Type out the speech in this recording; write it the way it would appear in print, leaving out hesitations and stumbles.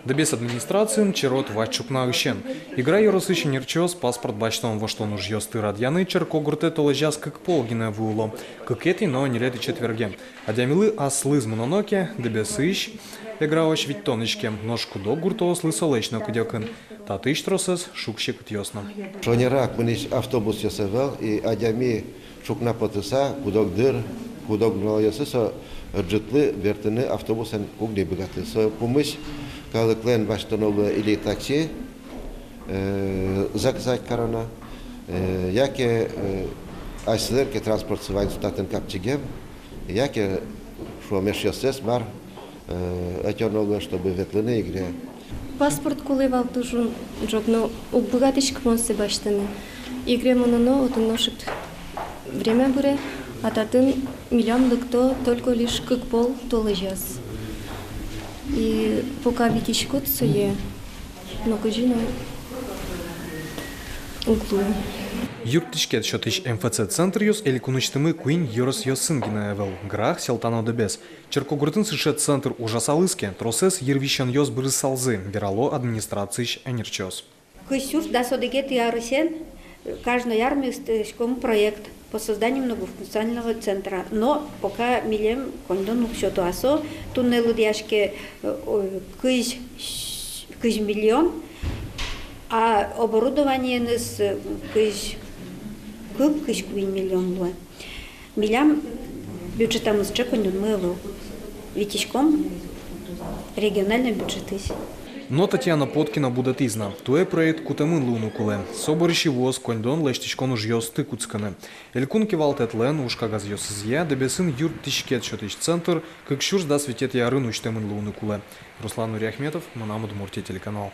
Дебес администрациям черот вачупна ущен. Игра еросыщен нерчос паспорт бачтом во что нуж ёсты радьяны черко гурте толежас как полгина вуло. Как эти, но не леты четверге. А дямилы аслы з мононоке, дебесыщ, игравач ведь тонычке, ножку до гурто ослы солечно кудёкын. Татыш тросес шукщик тьосно. Шонерак мыниш автобус ясавал и адями шукна потыса, кудок дыр, кудок налоясы со джитлы вертыны автобусан кугне бегаты. Со помощь калыклен баштановы или такси заказать корона, яке айслерке транспорт свайн статен капчигем, яке шуамеш ясес бар этёновы, чтобы ветлыны игре. Паспорт коли валтужун жобно обогатишк монсы баштаны. Игре мононо отношит время буре, а татын миллион лыкто только лишь как пол толежас. И пока видишь кот сое, но кажина углу. Юртишкет шотиш МФЦ-центр юс или кунучтымы куин юрос йосынгина эвел. Грах селтано дебес. Черкогуртын сышет центр ужасалыске, тросес ервищен йос брысалзы, верало администрацийш энерчос. Кысюр да содегет и арысен, каждый армия проект по созданию многофункционального центра. Но пока милем кондон счету асо, туннелу дяшке кыж миллион, а оборудование нас кыш миллион было. Милям бюджетом с чекондон мы его витишком региональный бюджеты. Но Татьяна Поткина будет изна. Туе проект кутамын лунукуле. Соборищи воз кондон лештичкон уж ёсты куцканы. Элькунки валтетлен ушка газ ёсызья, дебесын юртишкет шотыш центр, как шурс да светет ярын учтемын лунукуле. Руслан Нуриахметов, Манамуд Мурти, телеканал.